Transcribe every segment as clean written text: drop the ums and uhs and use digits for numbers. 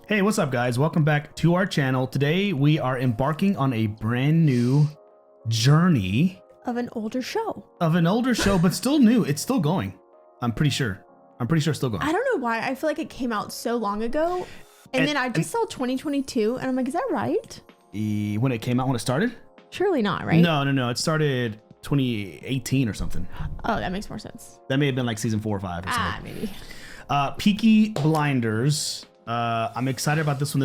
Hey, what's up guys? Welcome back to our channel. Today we are embarking on a brand new journey of an older show. But still new. It's still going. I'm pretty sure it's still going. I don't know why. I feel like it came out so long ago. And then I just saw 2022 and I'm like, is that right? When it came out, when it started? Surely not, right? No. It started 2018 or something. Oh, that makes more sense. That may have been like season 4 or 5 or something. Maybe. Peaky Blinders. I'm excited about this one.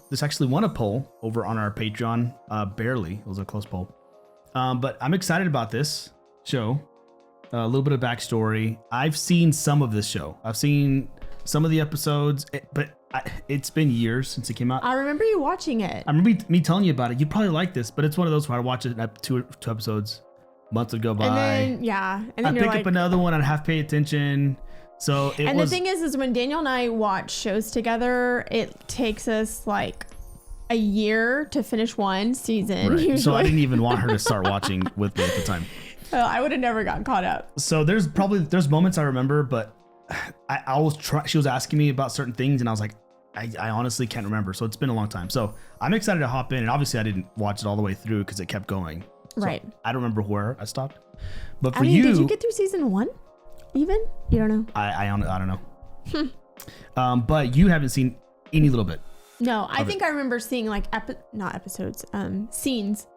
This actually won a poll over on our Patreon. Barely. It was a close poll. But I'm excited about this show. A little bit of backstory. I've seen some of this show. I've seen some of the episodes, but it's been years since it came out. I remember you watching it. I remember me telling you about it. You'd probably like this, but it's one of those where I watch it two episodes, months would go by. And then I'd pick up another one. I'd have to pay attention. So the thing is when Daniel and I watch shows together, it takes us like a year to finish one season. Right. So I didn't even want her to start watching with me at the time. Well, I would have never gotten caught up. So there's moments I remember, but I was she was asking me about certain things and I was like, I honestly can't remember. So it's been a long time. So I'm excited to hop in, and obviously I didn't watch it all the way through because it kept going. So right. I don't remember where I stopped. But for did you get through season 1? Even? You don't know? I don't know. But you haven't seen any little bit. No, I think I remember seeing like scenes.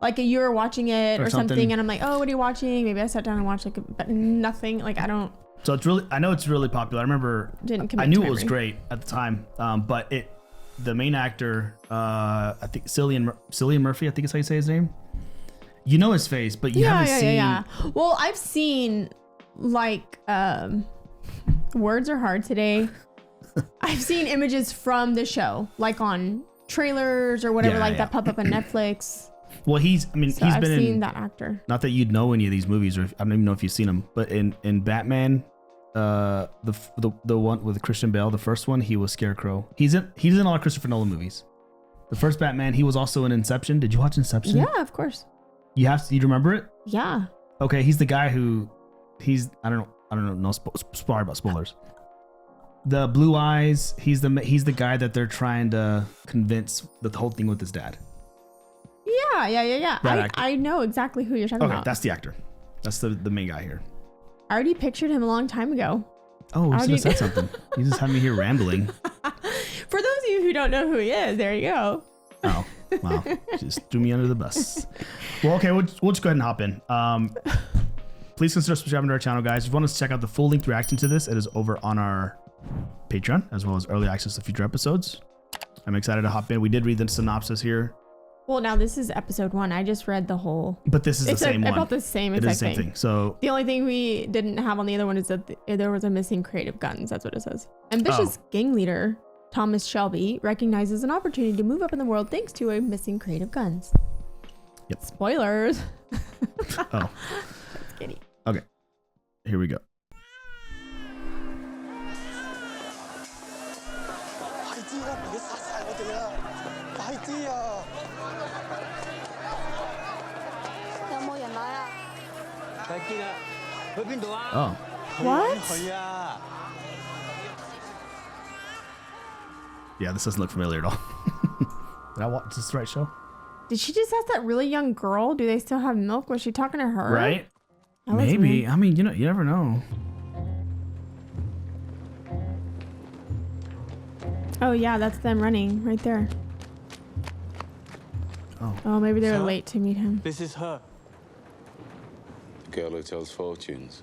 Like you were watching it or something, and I'm like, oh, what are you watching? Maybe I sat down and watched but nothing. Like I don't. So I know it's really popular. I remember I knew it was great at the time. But the main actor, I think Cillian Murphy, I think is how you say his name. You know his face, but you haven't seen. Yeah. Well, I've seen like words are hard today. I've seen images from the show, like on trailers or whatever, that pop up on Netflix. Well, he's been seen that actor. Not that you'd know any of these movies, or I don't even know if you've seen them, but in Batman, the one with Christian Bale, the first one, he was Scarecrow. He's in all of Christopher Nolan movies. The first Batman, he was also in Inception. Did you watch Inception? Yeah, of course. You remember it? Yeah. Okay, he's the guy I don't know. No sorry about spoilers. The blue eyes. He's the guy that they're trying to convince the whole thing with his dad. Yeah. I know exactly who you're talking about. Okay, that's the actor. That's the main guy here. I already pictured him a long time ago. Oh, you should have said something. You just had me here rambling. For those of you who don't know who he is, there you go. Oh, wow. Just threw me under the bus. Well, okay, we'll just go ahead and hop in. Please consider subscribing to our channel, guys. If you want to check out the full-length reaction to this, it is over on our Patreon, as well as early access to future episodes. I'm excited to hop in. We did read the synopsis here. Well, now this is episode 1. I just read the whole. But this is the same one. About the same exact thing. So the only thing we didn't have on the other one is that there was a missing creative guns. That's what it says. Ambitious gang leader Thomas Shelby recognizes an opportunity to move up in the world thanks to a missing creative guns. Yep. Spoilers. Oh. Kidding. Okay. Here we go. Oh. What? Yeah, this doesn't look familiar at all. Did I watch this the right show? Did she just ask that really young girl? Do they still have milk? Was she talking to her? Right? Maybe. I mean, you never know. Oh yeah, that's them running right there. Oh, maybe they were late to meet him. This is her. The girl who tells fortunes.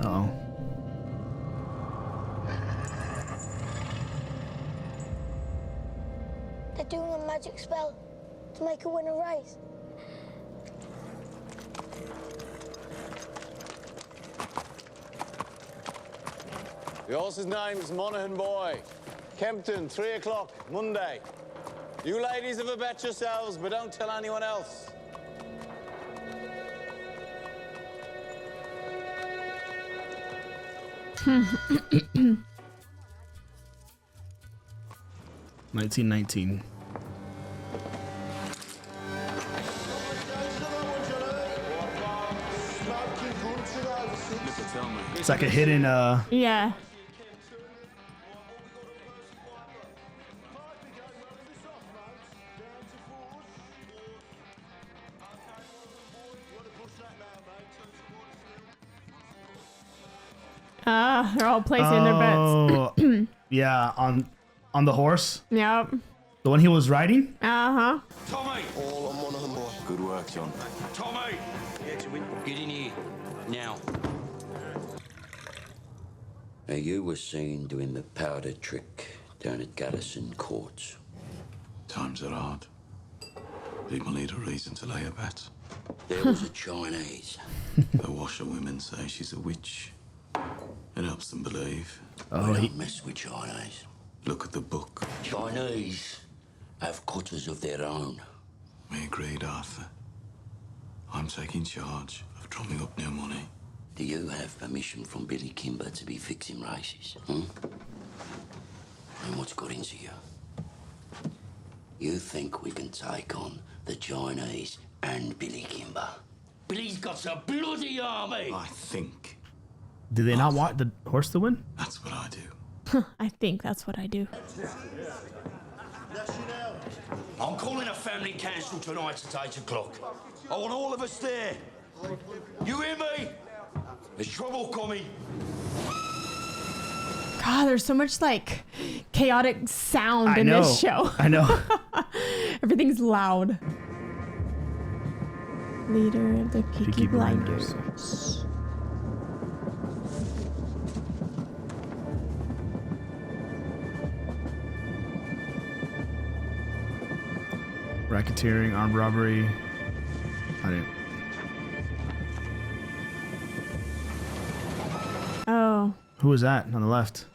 Uh-oh. They're doing a magic spell to make her win a race. The horse's name's Monaghan Boy. Kempton, 3 o'clock, Monday. You ladies have a bet yourselves, but don't tell anyone else. 1919. It's like a hidden Yeah. They're all placing their bets. Oh, yeah, on the horse, Yep. the one he was riding. Uh-huh. Tommy! All on Monaghan boy. Good work, John. Tommy! Get in here. Now. Now, you were seen doing the powder trick down at Garrison Courts. Times are hard. People need a reason to lay a bet. There was a Chinese. The washerwomen say she's a witch. It helps them believe. Oh, don't mess with Chinese. Look at the book. Chinese have cutters of their own. We agreed, Arthur. I'm taking charge of drumming up new money. Do you have permission from Billy Kimber to be fixing races? And what's got into you? You think we can take on the Chinese and Billy Kimber? Billy's got a bloody army! I think Did they not want the horse to win? that's what I do. I think that's what I do. I'm calling a family council tonight at 8 o'clock. I want all of us there. You hear me? There's trouble coming. God, there's so much like chaotic sound in this show. I know. Everything's loud. Leader of the Peaky Blinders. Racketeering, armed robbery. I didn't. Oh. Who was that on the left?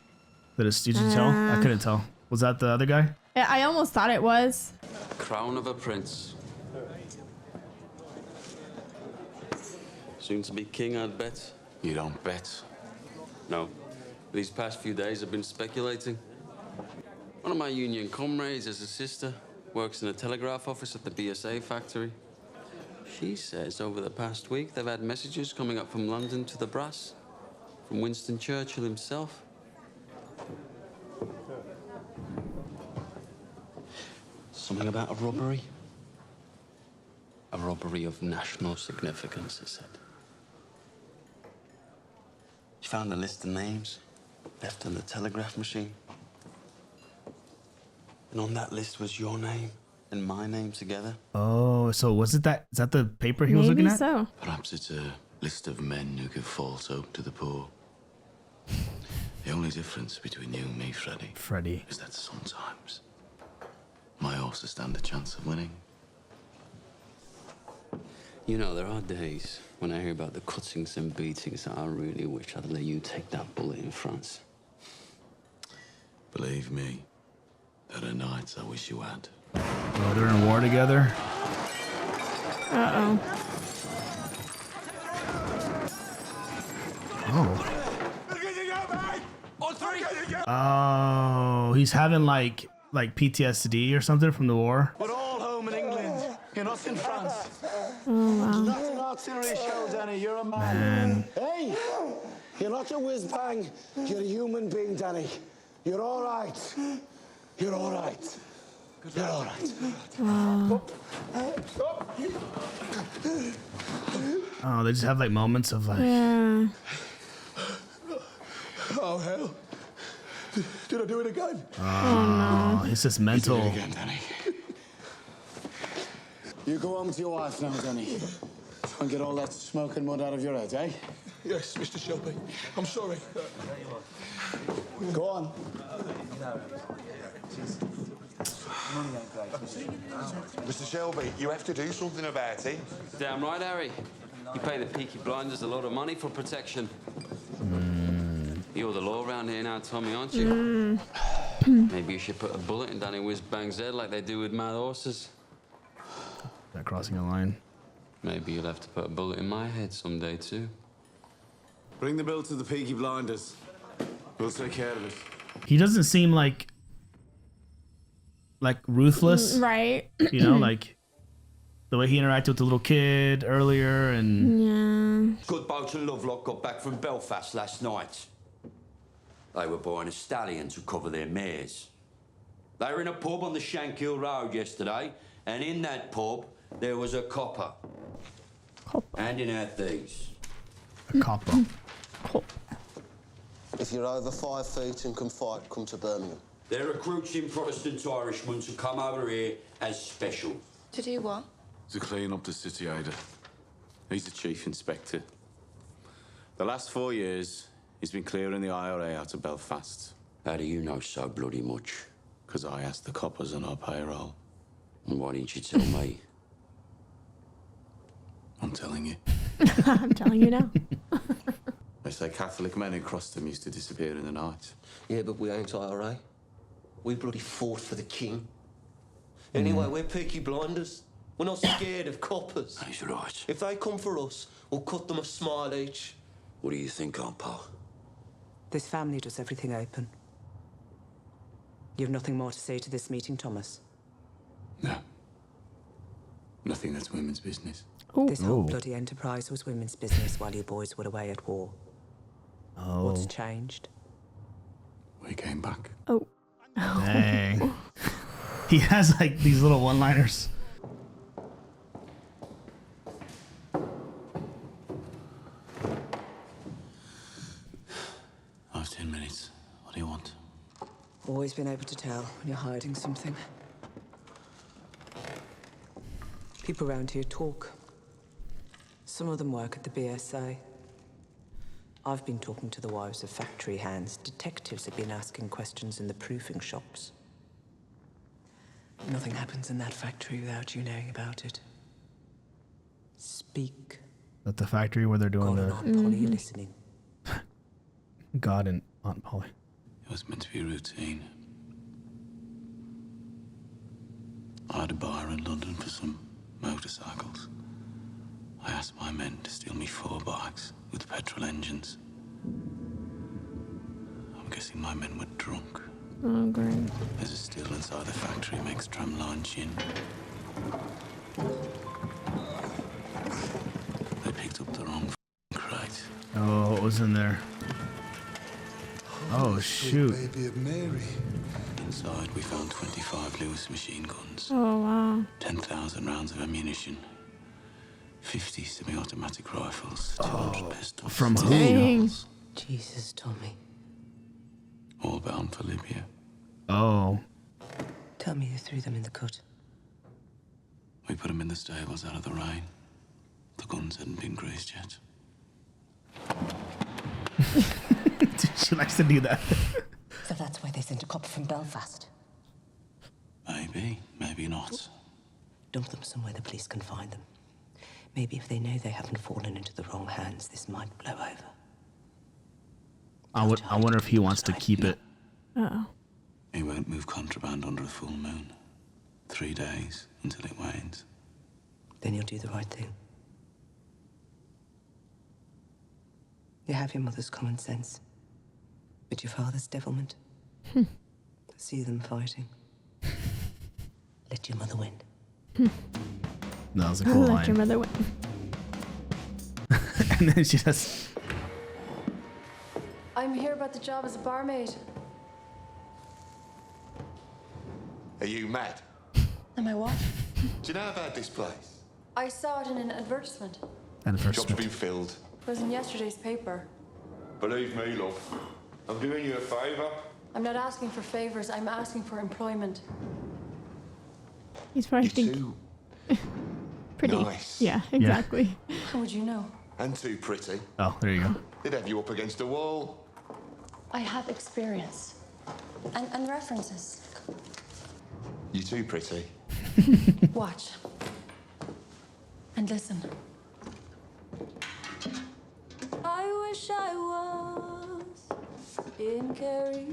Did you tell? I couldn't tell. Was that the other guy? I almost thought it was. Crown of a prince. Soon to be king, I'd bet. You don't bet. No. These past few days I've been speculating. One of my union comrades has a sister, works in a telegraph office at the BSA factory. She says over the past week they've had messages coming up from London to the brass, from Winston Churchill himself. Something about a robbery? A robbery of national significance, it said. She found a list of names left on the telegraph machine. And on that list was your name and my name together. Oh, so was it that? Is that the paper he was looking Maybe at? so. Perhaps it's a list of men who give false hope to the poor. The only difference between you and me, Freddie, is that sometimes my horses stand a chance of winning. You know, there are days when I hear about the cuttings and beatings that I really wish I'd let you take that bullet in France. Believe me, there are nights I wish you had. Oh, they're in war together. Uh-oh. Oh. Oh, he's having like PTSD or something from the war. We're all home in England. You're not in France. Oh, wow. Not an artillery show, Danny. You're a man. Man. Hey, you're not a whiz bang. You're a human being, Danny. You're all right. You're all right. You're all right. Oh, they just have like moments of like. Yeah. Oh, hell. Did I do it again? Oh, it's just mental. Do it again, Danny. You go home to your wife now, Danny. And get all that smoke and mud out of your head, eh? Yes, Mr. Shelby. I'm sorry. Go on. Mr. Shelby, you have to do something about it. Damn right, Harry. You pay the Peaky Blinders a lot of money for protection. You're the law around here now, Tommy, aren't you? Maybe you should put a bullet in Danny Whiz-Bang's head like they do with mad horses. That crossing a line. Maybe you'll have to put a bullet in my head someday, too. Bring the bill to the Peaky Blinders. We'll take care of it. He doesn't seem like like ruthless, right? You know, like the way he interacted with the little kid earlier, and yeah. Good boat and Lovelock got back from Belfast last night. They were buying a stallion to cover their mares. They were in a pub on the Shankill Road yesterday, and in that pub there was a copper. Handing out these. a copper. If you're over 5 feet and can fight, come to Birmingham. They're recruiting Protestant Irishmen to come over here as special. To do what? To clean up the city, Ada. He's the chief inspector. The last 4 years, he's been clearing the IRA out of Belfast. How do you know so bloody much? Because I asked the coppers on our payroll. And why didn't you tell me? I'm telling you. I'm telling you now. They say Catholic men who crossed them used to disappear in the night. Yeah, but we ain't IRA. We bloody fought for the king. Anyway, we're Peaky Blinders. We're not scared of coppers. He's right. If they come for us, we'll cut them a smile each. What do you think, Aunt Pal? This family does everything open. You have nothing more to say to this meeting, Thomas? No. Nothing that's women's business. This whole bloody enterprise was women's business while you boys were away at war. What's changed? We came back. Dang. He has like these little one-liners. I have 10 minutes. What do you want? Always been able to tell when you're hiding something. People around here talk. Some of them work at the BSA. I've been talking to the wives of factory hands. Detectives have been asking questions in the proofing shops. Nothing happens in that factory without you knowing about it. Speak. At the factory where they're doing God and Aunt Polly, you listening? God and Aunt Polly. It was meant to be routine. I had a bar in London for some motorcycles. I asked my men to steal me 4 bikes with petrol engines. I'm guessing my men were drunk. Oh, great. There's a still inside the factory makes tramline gin. They picked up the wrong crate. Oh, what was in there? Oh, shoot. Baby of Mary. Inside, we found 25 Lewis machine guns. Oh, wow. 10,000 rounds of ammunition. 50 semi-automatic rifles. 200 pistols. From who? Dang. Jesus, Tommy. All bound for Libya. Oh. Tell me you threw them in the cut. We put them in the stables out of the rain. The guns hadn't been greased yet. She likes to do that. So that's why they sent a copper from Belfast. Maybe, maybe not. Dump them somewhere the police can find them. Maybe if they know they haven't fallen into the wrong hands, this might blow over. I wonder if he wants to keep it. Uh-oh. He won't move contraband under a full moon. 3 days until it wanes. Then you'll do the right thing. You have your mother's common sense, but your father's devilment. See them fighting. Let your mother win. That was a cool Let line. your mother win. And then she just... I'm here about the job as a barmaid. Are you mad? Am I what? Do you know about this place? I saw it in an advertisement. Job's been filled. It was in yesterday's paper. Believe me, love. I'm doing you a favour. I'm not asking for favors, I'm asking for employment. He's probably thinking. Pretty. Nice. Yeah, exactly. How would you know? And too pretty. Oh, there you go. They'd have you up against a wall. I have experience. And references. You're too pretty. Watch. And listen. I wish I was in Kerry.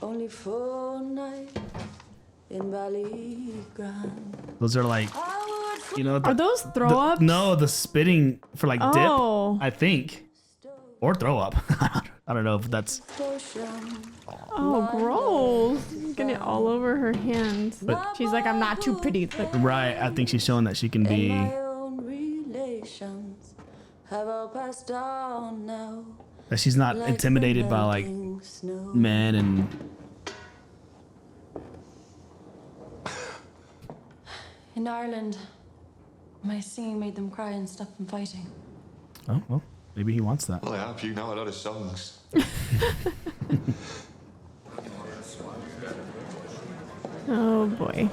Only for a night in Ballygrand. Those are like, you know, Are those throw ups? No, the spitting for like Oh. dip, I think, or throw up. I don't know if that's. Oh, gross. Getting it all over her hands. But she's like, I'm not too pretty. Like, right. I think she's showing that she can be. My own relations have all passed on now. That she's not intimidated by like men and. In Ireland, my singing made them cry and stop them fighting. Oh, well, maybe he wants that. Well, I hope you know a lot of songs. oh boy.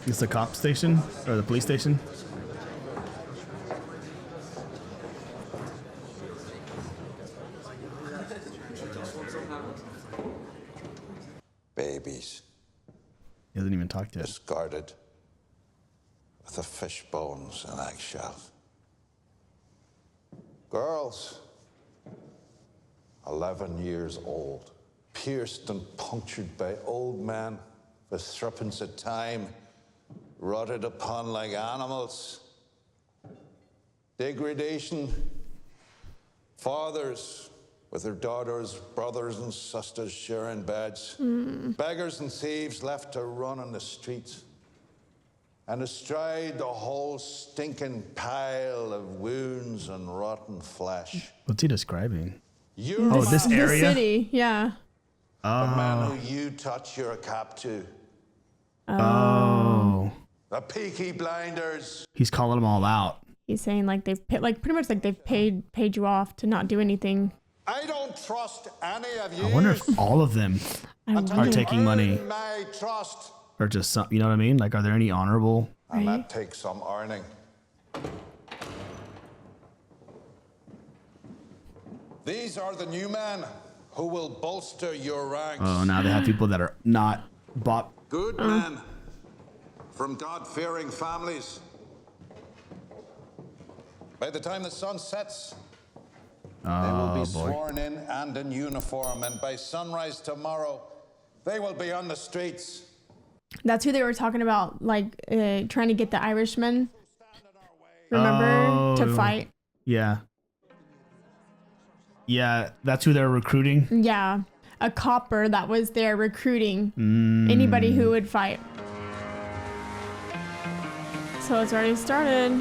It's the cop station or the police station. Babies. He hasn't even talked yet. Discarded with the fish bones and eggshells. Girls, 11 years old, pierced and punctured by old men for threepence a time, rotted upon like animals. Degradation. Fathers with their daughters, brothers and sisters sharing beds. Beggars and thieves left to run on the streets. And astride the whole stinking pile of wounds and rotten flesh. What's he describing? Oh, this area? The city, yeah. The man who you touch, you're a cap to. Oh. The Peaky Blinders. He's calling them all out. He's saying like they've paid, like pretty much like they've paid you off to not do anything. I don't trust any of you. I wonder if all of them are taking money. My trust. Or just some, you know what I mean? Like, are there any honorable? And that takes some earning. These are the new men who will bolster your ranks. Oh, now they have people that are not bought. Good men from God-fearing families. By the time the sun sets, they will be sworn in and in uniform, and by sunrise tomorrow, they will be on the streets. That's who they were talking about, like trying to get the Irishmen. Remember to fight? Yeah. Yeah, that's who they're recruiting. Yeah, a copper that was there recruiting anybody who would fight. So it's already started.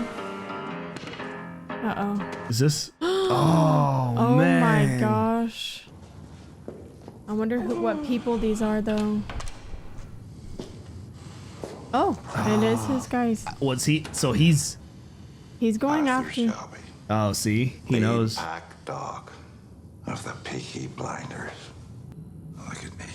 Uh-oh. Is this? Oh, oh man. My gosh. I wonder what people these are, though. Oh, it is his guys. What's he? So he's going after. Oh, see? He knows. Pack dog of the Peaky Blinders. Look at me.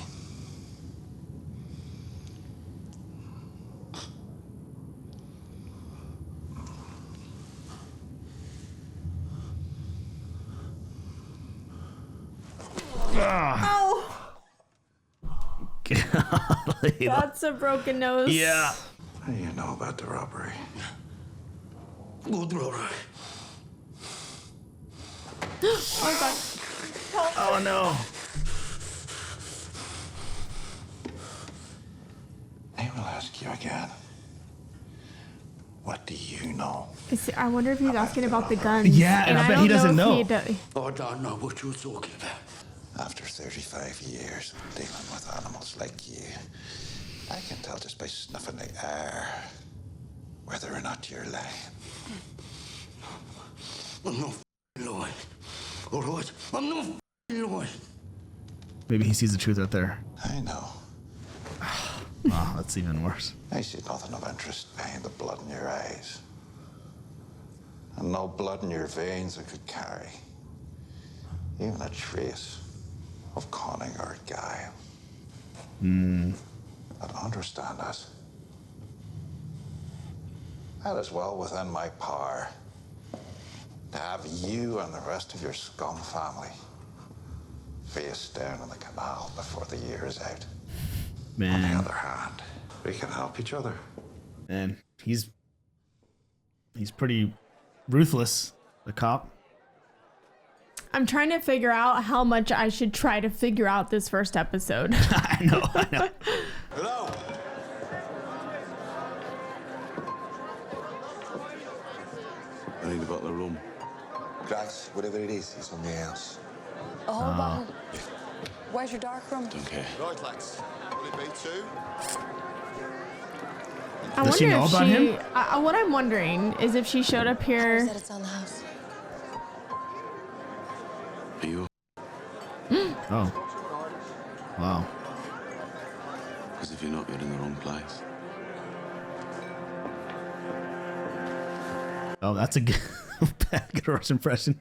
Oh! That's a broken nose. Yeah. What do you know about the robbery? Good robbery. Oh God. Help. Oh no. I will ask you again. What do you know? I wonder if he's asking about the guns. Yeah, and I bet he doesn't know. I don't know what you're talking about. After 35 years dealing with animals like you, I can tell just by sniffing the air whether or not you're lying. I'm not lying. All right? I'm not lying. Maybe he sees the truth right there. I know. Oh, that's even worse. I see nothing of interest behind the blood in your eyes. And no blood in your veins I could carry. Even a trace of cunning or guile. But understand this. That is well within my power to have you and the rest of your scum family face down in the canal before the year is out. Man. On the other hand, we can help each other. Man, he's pretty ruthless, the cop. I'm trying to figure out how much I should try to figure out this first episode. I know. Hello. I need a bottle of rum. Grace, whatever it is, it's on the house. A whole bottle. Where's your dark rum? Okay. Right, lads. Will it be 2? Does she know about him? What I'm wondering is if she showed up here. That it's on the house. Are you? Oh. Wow. Because if you're not, you're in the wrong place. Oh, that's a good bad Russian impression.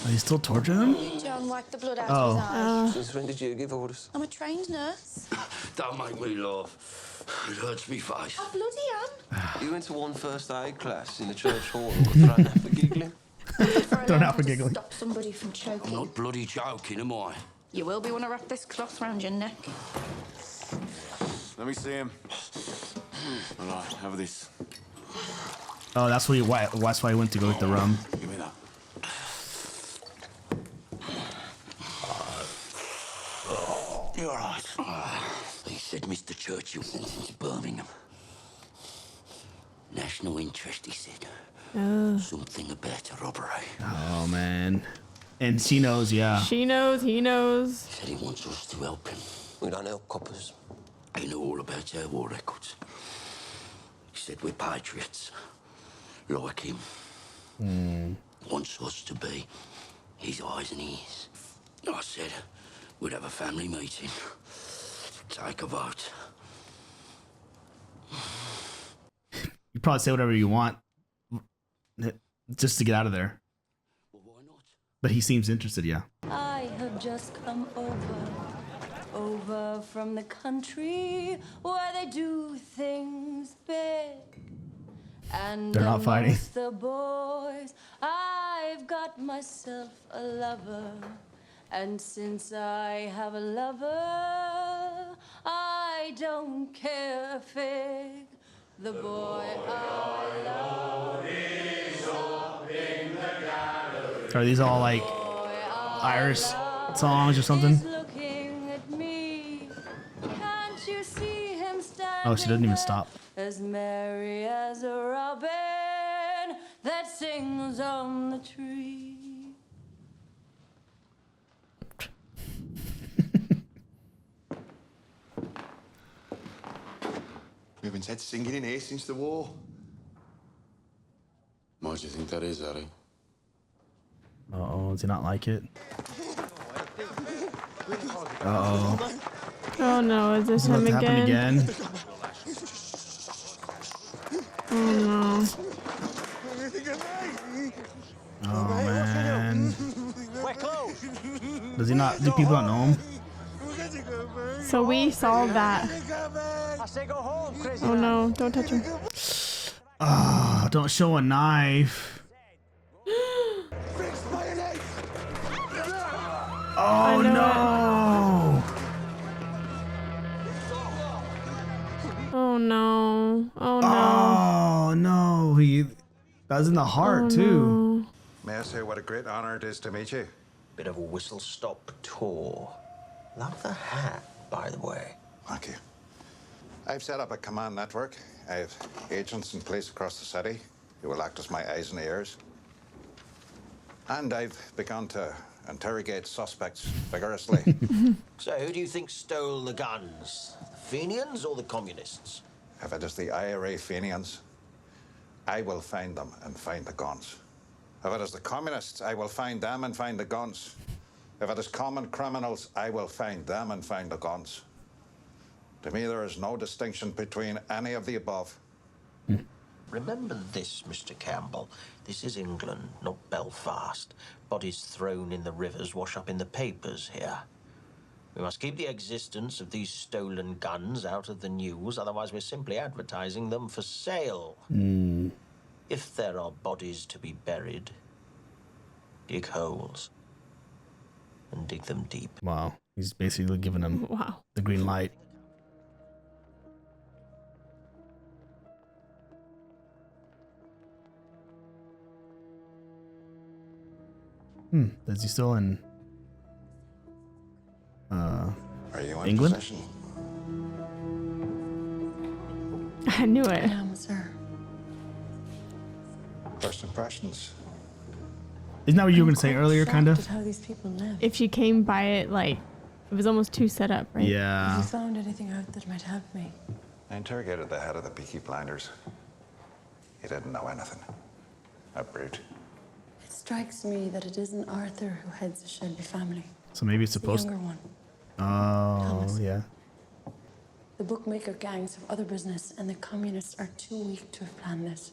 Are you still torturing him? John wiped the blood out of his eye. Since when did you give orders? I'm a trained nurse. Don't make me laugh. It hurts me face. I bloody am. You went to one first aid class in the church hall and got thrown out for giggling? Thrown out for giggling. Stop somebody from choking. I'm not bloody joking, am I? You will be when I wrap this cloth round your neck. Let me see him. All right, have this. Oh, that's why he went to go get the rum. Give me that. You're all right. He said Mr. Churchill sent him to Birmingham. National interest, he said. Something about a robbery. Oh, man. And she knows, yeah. She knows, he knows. He said he wants us to help him. We don't help coppers. He knew all about our war records. He said we're patriots. Like him. Wants us to be his eyes and ears. I said we'd have a family meeting. Take a vote. You probably say whatever you want just to get out of there. Well, why not? But he seems interested, yeah. I have just come over from the country where they do things big. And They're not fighting. amongst the boys, I've got myself a lover. And since I have a lover, I don't care a fig. The boy I love is up in the gallery. Are these all like Irish songs or something? Looking at me. Can't you see him standing Oh, she doesn't even stop. as merry as a robin that sings on the tree? We haven't had singing in here since the war. Why do you think that is, Harry? Uh-oh, does he not like it? Uh-oh. Oh no, is this him What's happening again? again? Oh no. Oh man. Does he not? Do people not know him? So we saw that. Oh no, don't touch him. Ah, don't show a knife. Oh no. Oh no. Oh no. Oh no. That was in the heart too. May I say what a great honor it is to meet you? Bit of a whistle-stop tour. Love the hat, by the way. Thank you. I've set up a command network. I have agents in place across the city who will act as my eyes and ears. And I've begun to interrogate suspects vigorously. So who do you think stole the guns? The Fenians or the communists? If it is the IRA Fenians, I will find them and find the guns. If it is the communists, I will find them and find the guns. If it is common criminals, I will find them and find the guns. To me, there is no distinction between any of the above. Remember this, Mr. Campbell. This is England, not Belfast. Bodies thrown in the rivers wash up in the papers here. We must keep the existence of these stolen guns out of the news, otherwise we're simply advertising them for sale. If there are bodies to be buried, dig holes and dig them deep. Wow. He's basically giving him the green light. Is he still in Are you in England? possession? I knew it. Sir. First impressions. Isn't that what you were gonna say earlier, kind of? How these people live. If she came by it, like, it was almost too set up, right? Yeah. Have you found anything out that might help me? I interrogated the head of the Peaky blinders. He didn't know anything. A brute. It strikes me that it isn't Arthur who heads the Shelby family. So maybe it's The supposed. younger one. Oh, Thomas. yeah. The bookmaker gangs have other business, and the communists are too weak to have planned this.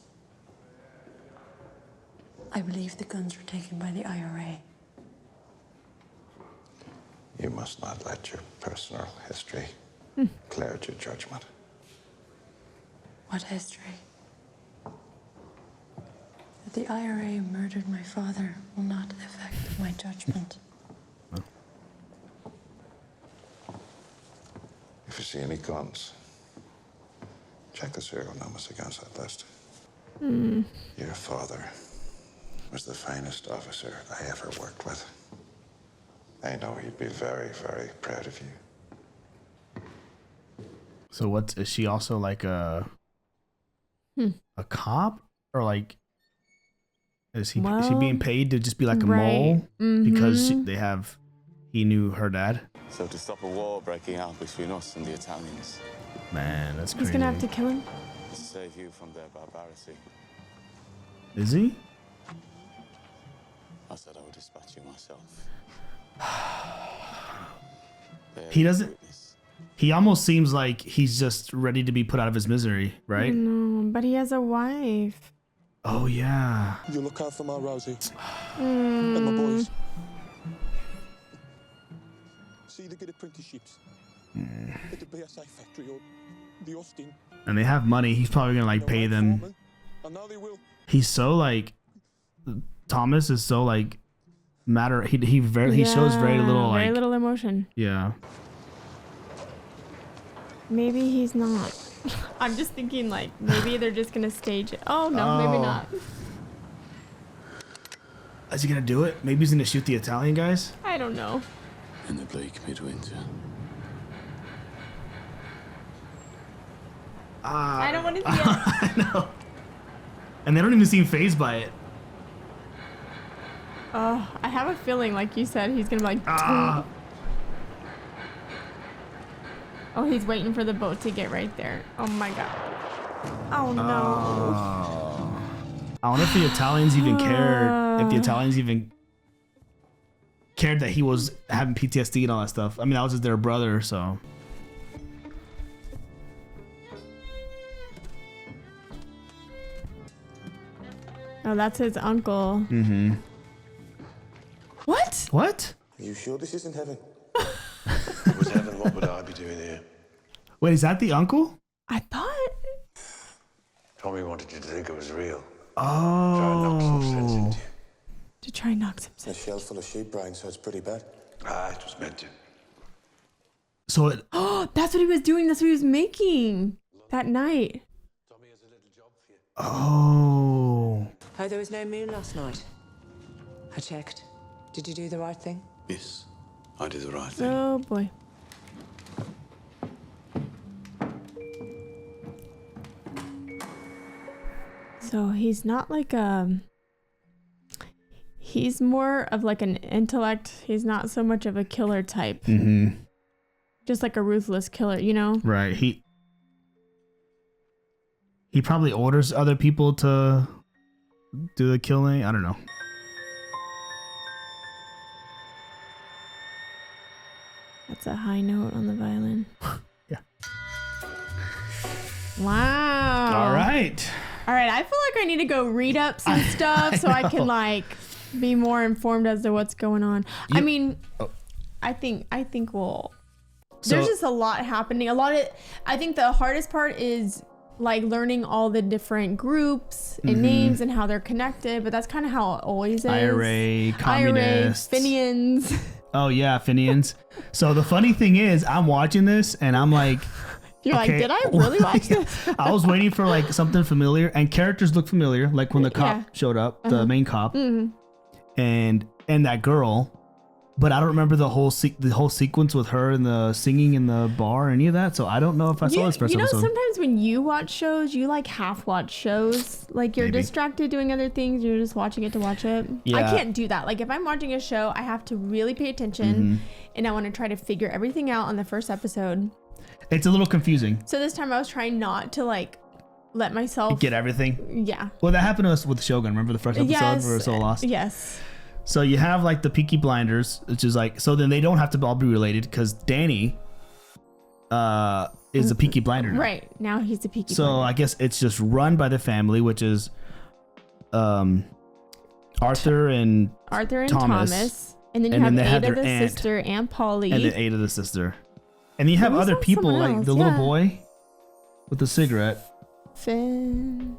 I believe the guns were taken by the IRA. You must not let your personal history cloud your judgment. What history? That the IRA murdered my father will not affect my judgment. If you see any guns, check the serial numbers against that list. Your father was the finest officer I ever worked with. I know he'd be very, very proud of you. So what is she also like a cop, or like is she being paid to just be like a mole because he knew her dad? So to stop a war breaking out between us and the Italians. Man, that's crazy. He's gonna have to kill him. To save you from their barbarity. Is he? I said I would dispatch you myself. He doesn't. He almost seems like he's just ready to be put out of his misery, right? No, but he has a wife. Oh yeah. You look out for my Rosie and my boys. See the good apprenticeships at the BSA factory or the Austin. And they have money. He's probably gonna like pay them. And now they will. He's so like Thomas is so like matter. He shows very little like very little emotion. Yeah. Maybe he's not. I'm just thinking like maybe they're just gonna stage it. Oh no, maybe not. Is he gonna do it? Maybe he's gonna shoot the Italian guys. I don't know. In the bleak midwinter. I don't want to see it. I know. And they don't even seem fazed by it. Oh, I have a feeling, like you said, he's gonna be like. Oh, he's waiting for the boat to get right there. Oh my god. Oh no. I wonder if the Italians even cared. If the Italians even cared that he was having PTSD and all that stuff. I mean, that was just their brother, so. Oh, that's his uncle. Mm-hmm. What? What? Are you sure this isn't heaven? If it was heaven, what would I be doing here? Wait, is that the uncle? I thought. Tommy wanted you to think it was real. Oh. Try and knock some sense into you. To try and knock some sense. A shell full of sheep brains, so it's pretty bad. Ah, it was meant to. So it. Oh, that's what he was doing. That's what he was making that night. Tommy has a little job for you. Oh. Oh, there was no moon last night. I checked. Did you do the right thing? Yes, I did the right thing. Oh boy. So he's not like he's more of like an intellect. He's not so much of a killer type. Mm-hmm. Just like a ruthless killer, you know? Right. He probably orders other people to do the killing. I don't know. That's a high note on the violin. Yeah. Wow. All right. All right. I feel like I need to go read up some stuff so I can like be more informed as to what's going on. I mean, I think we'll. There's just a lot happening. I think the hardest part is like learning all the different groups and names and how they're connected. But that's kind of how it always is. IRA, communists, Fenians. Oh yeah, Fenians. So the funny thing is, I'm watching this and I'm like, you're okay, like, did I really watch this? I was waiting for like something familiar, and characters look familiar, like when the cop showed up, the main cop, and that girl. but I don't remember the whole sequence with her and the singing in the bar, any of that. So I don't know if I saw this first episode. Sometimes when you watch shows, you like half watch shows. Like you're distracted doing other things. You're just watching it to watch it. Yeah. I can't do that. Like if I'm watching a show, I have to really pay attention, and I want to try to figure everything out on the first episode. It's a little confusing. So this time I was trying not to like let myself get everything. Yeah. Well, that happened to us with Shogun. Remember the first episode where we were so lost? Yes. So you have like the Peaky Blinders, which is like, so then they don't have to all be related because Danny is a Peaky Blinder now. Right. Now he's a Peaky So Blinder. I guess it's just run by the family, which is Arthur and Thomas. And then you have Ada the sister, Aunt Polly. And then Ada the sister. And then you have other people like the little boy with the cigarette. Finn.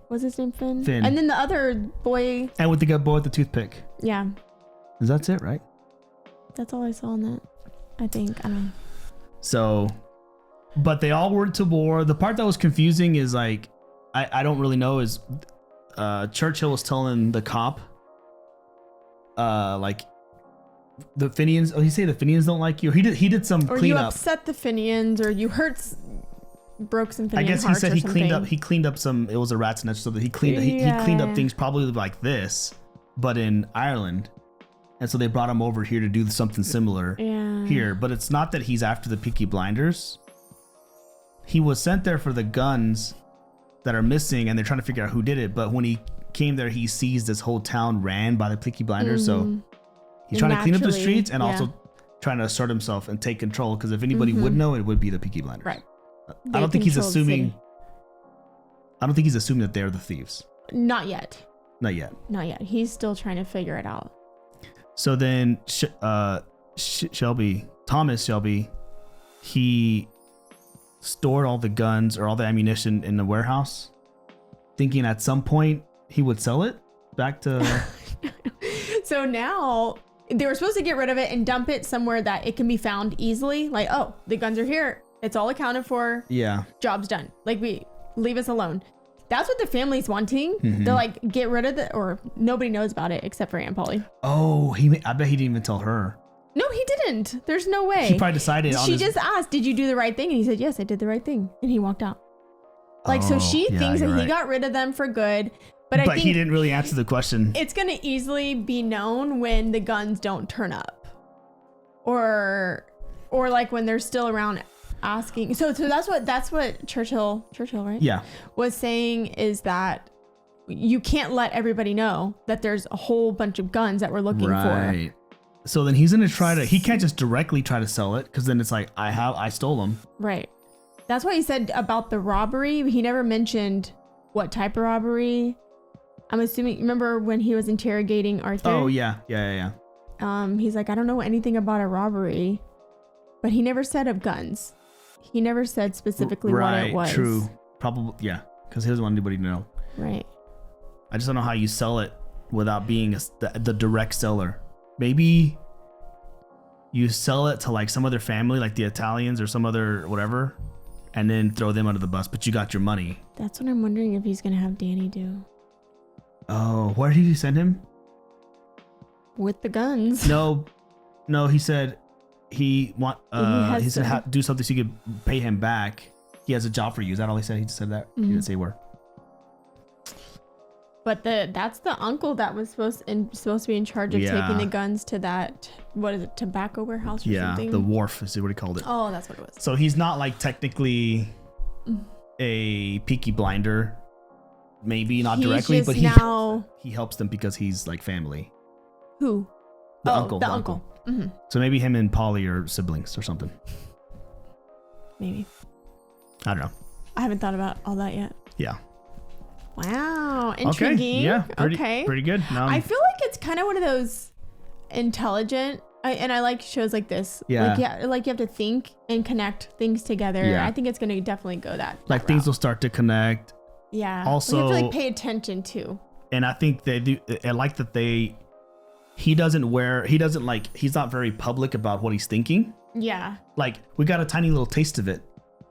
Was his name Finn? Finn. And then the other boy. And with the good boy with the toothpick. Yeah. That's it, right? That's all I saw in that. I think. I don't know. So, but they all went to war. The part that was confusing is like, I don't really know, is Churchill was telling the cop, like, the Finians, he say the Finians don't like you. He did some or cleanup. You upset the Finians, or you broke some Finian I guess he said he cleaned up some, it was a rat's nest, so that he cleaned up things probably like this, but in Ireland. And so they brought him over here to do something similar here. But it's not that he's after the Peaky Blinders. He was sent there for the guns that are missing, and they're trying to figure out who did it. But when he came there, he sees this whole town ran by the Peaky Blinders. So he's trying to clean up the streets and also trying to assert himself and take control. Because if anybody would know, it would be the Peaky Blinders. Right. I don't think he's assuming. I don't think he's assuming that they're the thieves. Not yet. Not yet. Not yet. He's still trying to figure it out. So then Thomas Shelby, he stored all the guns or all the ammunition in the warehouse, thinking at some point he would sell it back to. So now they were supposed to get rid of it and dump it somewhere that it can be found easily. Like, oh, the guns are here. It's all accounted for. Yeah. Job's done. Like, leave us alone. That's what the family's wanting. They're like, get rid of it, or nobody knows about it except for Aunt Polly. Oh, I bet he didn't even tell her. No, he didn't. There's no way. He probably decided. She just asked, did you do the right thing? And he said, yes, I did the right thing. And he walked out. Like, so she thinks that he got rid of them for good. But I think he didn't really answer the question. It's going to easily be known when the guns don't turn up. Or like when they're still around asking. So that's what Churchill, right? Yeah. Was saying, is that you can't let everybody know that there's a whole bunch of guns that we're looking for. So then he's going to try to, he can't just directly try to sell it, because then it's like, I stole them. Right. That's why he said about the robbery. He never mentioned what type of robbery. I'm assuming, remember when he was interrogating Arthur? Oh, yeah. He's like, I don't know anything about a robbery, but he never said of guns. He never said specifically what it was. True. Probably, yeah, because he doesn't want anybody to know. Right. I just don't know how you sell it without being the direct seller. Maybe you sell it to like some other family, like the Italians or some other whatever, and then throw them under the bus, but you got your money. That's what I'm wondering if he's going to have Danny do. Oh, where did he send him? With the guns. No, he said he said do something so you could pay him back. He has a job for you. Is that all he said? He just said that? He didn't say where. But that's the uncle that was supposed to be in charge of taking the guns to that, what is it, tobacco warehouse or something? Yeah, the wharf is what he called it. Oh, that's what it was. So he's not like technically a Peaky Blinder. Maybe not directly, but he helps them because he's like family. Who? The uncle. The uncle. Mm-hmm. So maybe him and Polly are siblings or something. Maybe. I don't know. I haven't thought about all that yet. Yeah. Wow. Intriguing. Okay. Yeah. Pretty good. I feel like it's kind of one of those intelligent, and I like shows like this. Yeah. Like you have to think and connect things together. Yeah. I think it's going to definitely go that like things will start to connect. Yeah. Also, you have to like pay attention too. And I think they do. I like that he's not very public about what he's thinking. Yeah. Like we got a tiny little taste of it.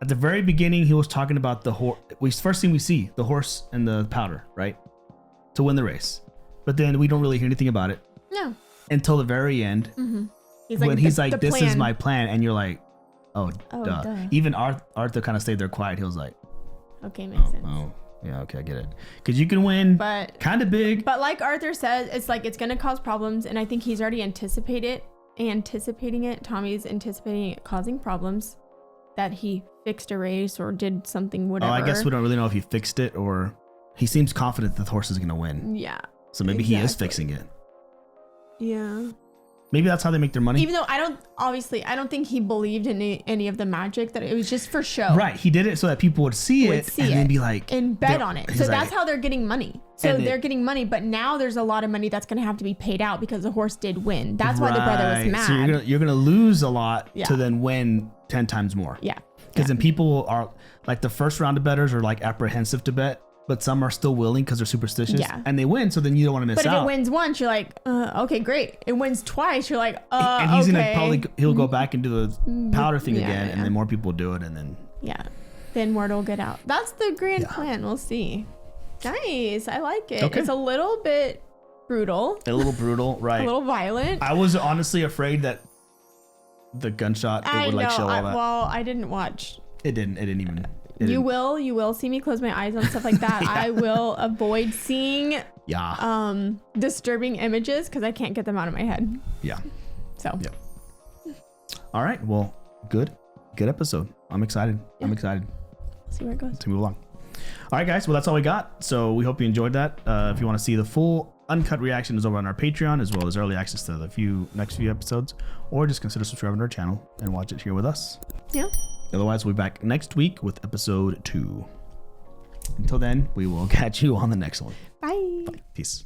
At the very beginning, he was talking about the horse. First thing we see, the horse and the powder, right? To win the race. But then we don't really hear anything about it. No. until the very end. He's when like, he's like, this plan. is my plan. And you're like, oh, duh. duh. Even Arthur kind of stayed there quiet. He was like, okay, makes sense. oh, yeah, okay, I get it. Because you can win but kind of big. But like Arthur says, it's like it's going to cause problems. And I think he's already anticipating it. Tommy's anticipating it causing problems. That he fixed a race or did something, whatever. Oh, I guess we don't really know if he fixed it or he seems confident that the horse is going to win. Yeah. So maybe he is fixing it. Yeah. Maybe that's how they make their money. Even though I don't think he believed in any of the magic, that it was just for show. Right. He did it so that people would see it and then be like. And bet on it. So that's how they're getting money. So And they're getting money, but now there's a lot of money that's going to have to be paid out because the horse did win. That's why the brother was mad. So you're gonna lose a lot Yeah. to then win 10 times more. Yeah. Because then people are like the first round of bettors are like apprehensive to bet, but some are still willing because they're superstitious. Yeah. And they win, so then you don't want to miss But if out. it wins once, you're like, okay, great. It wins twice, you're like, and he's okay. gonna he'll go back and do the powder thing Yeah, again, yeah. and then more people do it, and then then word will get out. That's the grand plan. We'll see. Nice. I like it. Okay. It's a little bit brutal. a little brutal, right? A little violent. I was honestly afraid that the gunshot would like show all that. Well, I didn't watch. It didn't even. You will see me close my eyes on stuff like that. I will avoid seeing disturbing images because I can't get them out of my head. Yeah. So. Yeah. All right. Well, good episode. I'm excited. Yeah. I'm excited. See where it goes. To move along. All right, guys. Well, that's all we got. So we hope you enjoyed that. If you want to see the full uncut reaction, is over on our Patreon, as well as early access to the next few episodes, or just consider subscribing to our channel and watch it here with us. Yeah. Otherwise, we'll be back next week with episode 2. Until then, we will catch you on the next one. Bye. Bye. Peace.